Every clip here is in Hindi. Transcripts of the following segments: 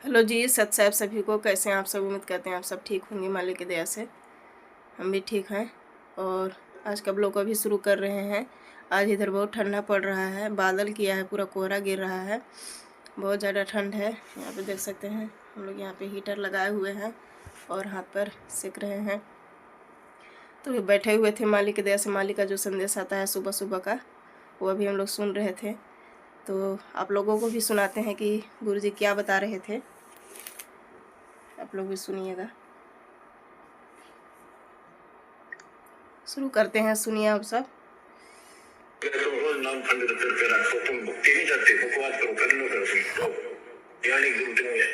हेलो जी, सत साहब सभी को। कैसे हैं आप सब? उम्मीद करते हैं आप सब ठीक होंगे मालिक की दया से। हम भी ठीक हैं और आज का ब्लॉग अभी शुरू कर रहे हैं। आज इधर बहुत ठंडा पड़ रहा है, बादल किया है, पूरा कोहरा गिर रहा है, बहुत ज़्यादा ठंड है। यहाँ पे देख सकते हैं हम लोग यहाँ पे हीटर लगाए हुए हैं और हाथ पर सेक रहे हैं। तो बैठे हुए थे, मालिक की दया से मालिक का जो संदेश आता है सुबह सुबह का, वो अभी हम लोग सुन रहे थे। तो आप लोगों को भी सुनाते हैं कि गुरुजी क्या बता रहे थे, आप लोग भी सुनिएगा। शुरू करते हैं, सुनिए आप सब। नाम फंड करके रखो, तुम भक्ति नहीं चाहते, बकवास करो, कर लो, करो, यानी तुमने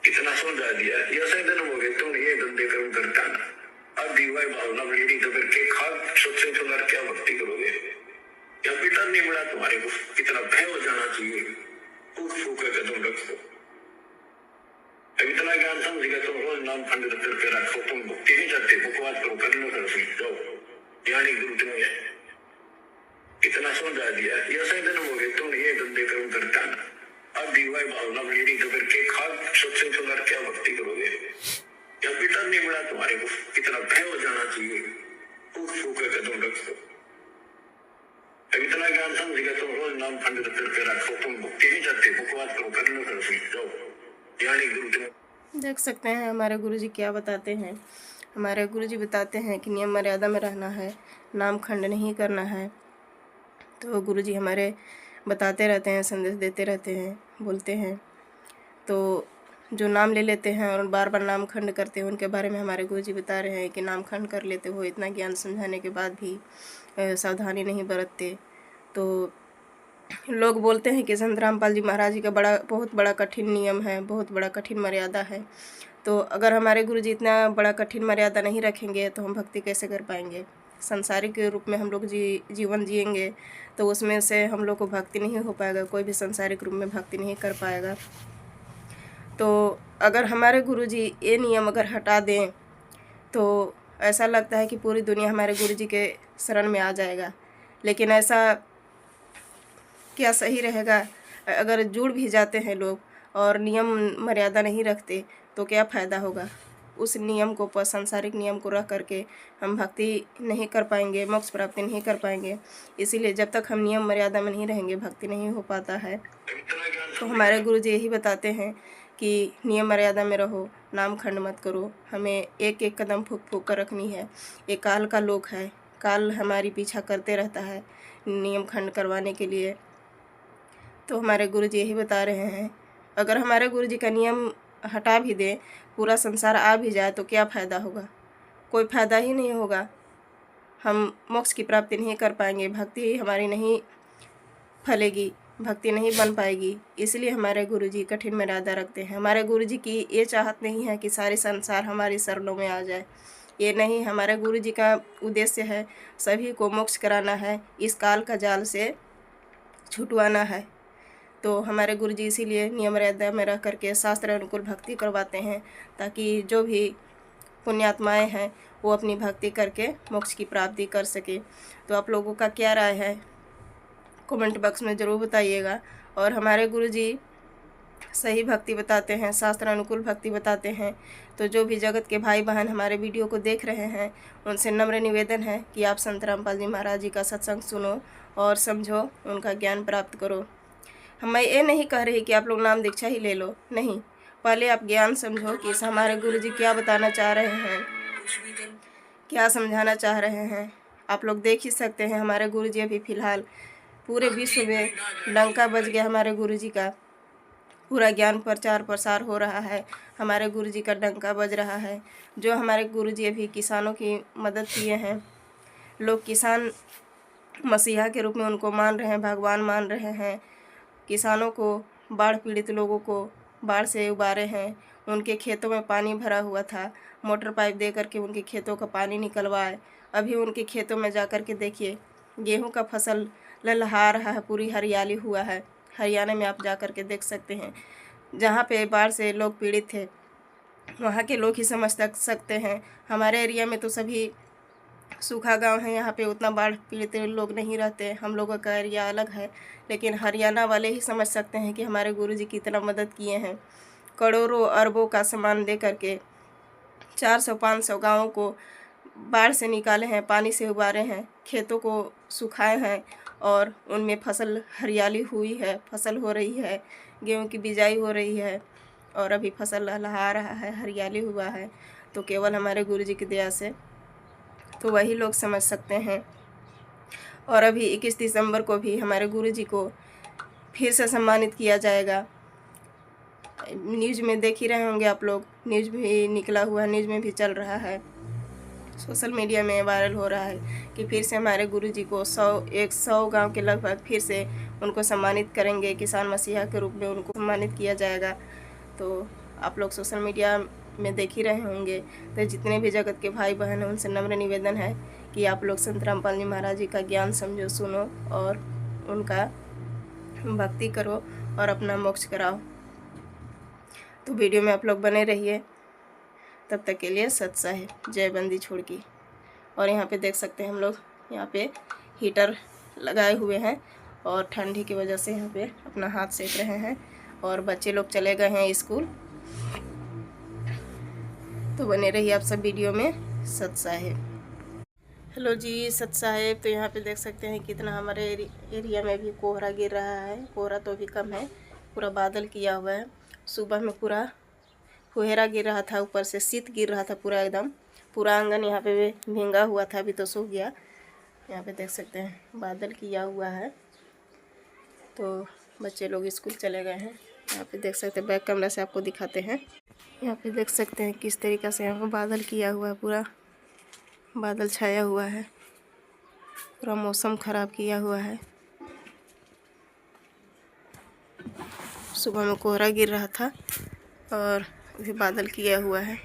कितना समझा दिया। ये सही दिन हो गए, तुम ये धंधे कर्म करता ना, अब दीवार भावना बड़ी तो फिर के खाद सोचे तो क्या भक्ति करोगे? या पिता नहीं मिला तुम्हारे को, कितना भय हो जाना चाहिए। फूक फूक के कदम रखो, इतना ज्ञान समझेगा तुम रोज नाम फंड करके रखो, तुम भक्ति नहीं चाहते, बकवास करो, कर लो, करो, यानी तुमने कितना समझा दिया। ये सही दिन हो गए, तुम ये धंधे कर्म करता ना, अब दीवार भावना बड़ी तो फिर के खाद सोचे तो क्या भक्ति करोगे? या पिता नहीं मिला तुम्हारे को, कितना भय हो जाना चाहिए। फूक फूक के कदम रखो, इतना ज्ञान समझेगा तुम रोज नाम फंड करके रखो, तुम भक्ति नहीं चाहते, बकवास करो, कर लो, करो, यानी तुम देख सकते हैं हमारे गुरुजी क्या बताते हैं। हमारे गुरुजी बताते हैं कि नियम मर्यादा में रहना है, नाम खंड नहीं करना है। तो गुरुजी हमारे बताते रहते हैं, संदेश देते रहते हैं, बोलते हैं। तो जो नाम ले लेते हैं और बार बार नाम खंड करते हैं, उनके बारे में हमारे गुरुजी बता रहे हैं कि नाम खंड कर लेते हो, इतना ज्ञान समझाने के बाद भी सावधानी नहीं बरतते। तो लोग बोलते हैं कि संत रामपाल जी महाराज जी का बहुत बड़ा कठिन नियम है, बहुत बड़ा कठिन मर्यादा है। तो अगर हमारे गुरुजी इतना बड़ा कठिन मर्यादा नहीं रखेंगे तो हम भक्ति कैसे कर पाएंगे? संसारिक रूप में हम लोग जीवन जिएंगे तो उसमें से हम लोग को भक्ति नहीं हो पाएगा, कोई भी संसारिक रूप में भक्ति नहीं कर पाएगा। तो अगर हमारे गुरुजी ये नियम अगर हटा दें तो ऐसा लगता है कि पूरी दुनिया हमारे गुरुजी के शरण में आ जाएगा। लेकिन ऐसा क्या सही रहेगा? अगर जुड़ भी जाते हैं लोग और नियम मर्यादा नहीं रखते तो क्या फ़ायदा होगा? उस नियम को, सांसारिक नियम को रख करके हम भक्ति नहीं कर पाएंगे, मोक्ष प्राप्ति नहीं कर पाएंगे। इसीलिए जब तक हम नियम मर्यादा में नहीं रहेंगे भक्ति नहीं हो पाता है। तो हमारे गुरुजी यही बताते हैं कि नियम मर्यादा में रहो, नाम खंड मत करो। हमें एक एक कदम फूक फूक कर रखनी है। ये काल का लोक है, काल हमारी पीछा करते रहता है नियम खंड करवाने के लिए। तो हमारे गुरुजी यही बता रहे हैं, अगर हमारे गुरुजी का नियम हटा भी दें, पूरा संसार आ भी जाए तो क्या फ़ायदा होगा? कोई फ़ायदा ही नहीं होगा। हम मोक्ष की प्राप्ति नहीं कर पाएंगे, भक्ति हमारी नहीं फलेगी, भक्ति नहीं बन पाएगी। इसलिए हमारे गुरुजी कठिन मर्यादा रखते हैं। हमारे गुरुजी की ये चाहत नहीं है कि सारे संसार हमारी शरणों में आ जाए, ये नहीं। हमारे गुरुजी का उद्देश्य है सभी को मोक्ष कराना है, इस काल का जाल से छुटवाना है। तो हमारे गुरुजी इसीलिए नियम मर्यादा में रह करके शास्त्र अनुकूल भक्ति करवाते हैं, ताकि जो भी पुण्यात्माएं हैं वो अपनी भक्ति करके मोक्ष की प्राप्ति कर सके। तो आप लोगों का क्या राय है कमेंट बॉक्स में ज़रूर बताइएगा। और हमारे गुरुजी सही भक्ति बताते हैं, शास्त्र अनुकूल भक्ति बताते हैं। तो जो भी जगत के भाई बहन हमारे वीडियो को देख रहे हैं, उनसे नम्र निवेदन है कि आप संत रामपाल जी महाराज जी का सत्संग सुनो और समझो, उनका ज्ञान प्राप्त करो। मैं ये नहीं कह रही कि आप लोग नाम दीक्षा ही ले लो, नहीं। पहले आप ज्ञान समझो कि हमारे गुरुजी क्या बताना चाह रहे हैं, क्या समझाना चाह रहे हैं। आप लोग देख ही सकते हैं हमारे गुरुजी अभी फ़िलहाल पूरे विश्व में डंका बज गया। हमारे गुरुजी का पूरा ज्ञान प्रचार प्रसार हो रहा है, हमारे गुरुजी का डंका बज रहा है। जो हमारे गुरुजी अभी किसानों की मदद किए हैं, लोग किसान मसीहा के रूप में उनको मान रहे हैं, भगवान मान रहे हैं। किसानों को, बाढ़ पीड़ित लोगों को बाढ़ से उबारे हैं। उनके खेतों में पानी भरा हुआ था, मोटर पाइप दे करके उनके खेतों का पानी निकलवाए। अभी उनके खेतों में जा कर के देखिए, गेहूं का फसल ललहा रहा है, पूरी हरियाली हुआ है। हरियाणा में आप जा कर के देख सकते हैं, जहाँ पे बाढ़ से लोग पीड़ित थे वहाँ के लोग ही समझ सकते हैं। हमारे एरिया में तो सभी सूखा गांव है, यहाँ पे उतना बाढ़ पीड़ित लोग नहीं रहते। हम लोगों का एरिया अलग है, लेकिन हरियाणा वाले ही समझ सकते हैं कि हमारे गुरुजी कितना मदद किए हैं। करोड़ों अरबों का सामान दे करके 400-500 गाँवों को बाढ़ से निकाले हैं, पानी से उबारे हैं, खेतों को सुखाए हैं और उनमें फसल हरियाली हुई है, फसल हो रही है, गेहूं की बिजाई हो रही है और अभी फसल लहलहा रहा है, हरियाली हुआ है, तो केवल हमारे गुरुजी की दया से। तो वही लोग समझ सकते हैं। और अभी 21 दिसंबर को भी हमारे गुरुजी को फिर से सम्मानित किया जाएगा। न्यूज़ में देख ही रहे होंगे आप लोग, न्यूज़ भी निकला हुआ है, न्यूज़ में भी चल रहा है, सोशल मीडिया में वायरल हो रहा है कि फिर से हमारे गुरुजी को 100 गांव के लगभग फिर से उनको सम्मानित करेंगे, किसान मसीहा के रूप में उनको सम्मानित किया जाएगा। तो आप लोग सोशल मीडिया में देख ही रहे होंगे। तो जितने भी जगत के भाई बहन हैं उनसे नम्र निवेदन है कि आप लोग संत रामपाल जी महाराज जी का ज्ञान समझो, सुनो और उनका भक्ति करो और अपना मोक्ष कराओ। तो वीडियो में आप लोग बने रहिए। तब तक के लिए सत साहिब, जय बंदी छोड़ की। और यहाँ पे देख सकते हैं हम लोग यहाँ पे हीटर लगाए हुए हैं और ठंडी की वजह से यहाँ पे अपना हाथ सेक रहे हैं और बच्चे लोग चले गए हैं स्कूल। तो बने रहिए आप सब वीडियो में। सत साहिब। हेलो जी, सत साहिब। तो यहाँ पे देख सकते हैं कितना हमारे एरिया में भी कोहरा गिर रहा है। कोहरा तो अभी कम है, पूरा बादल किया हुआ है। सुबह में पूरा कोहरा गिर रहा था, ऊपर से शीत गिर रहा था पूरा एकदम। पूरा आंगन यहाँ पे भींगा हुआ था, अभी तो सूख गया। यहाँ पे देख सकते हैं बादल किया हुआ है। तो बच्चे लोग स्कूल चले गए हैं। यहाँ पे देख सकते हैं, बैक कैमरा से आपको दिखाते हैं। यहाँ पे देख सकते हैं किस तरीक़ा से यहाँ पे बादल किया हुआ है, पूरा बादल छाया हुआ है, पूरा मौसम ख़राब किया हुआ है। सुबह में कोहरा गिर रहा था और अभी बादल किया हुआ है।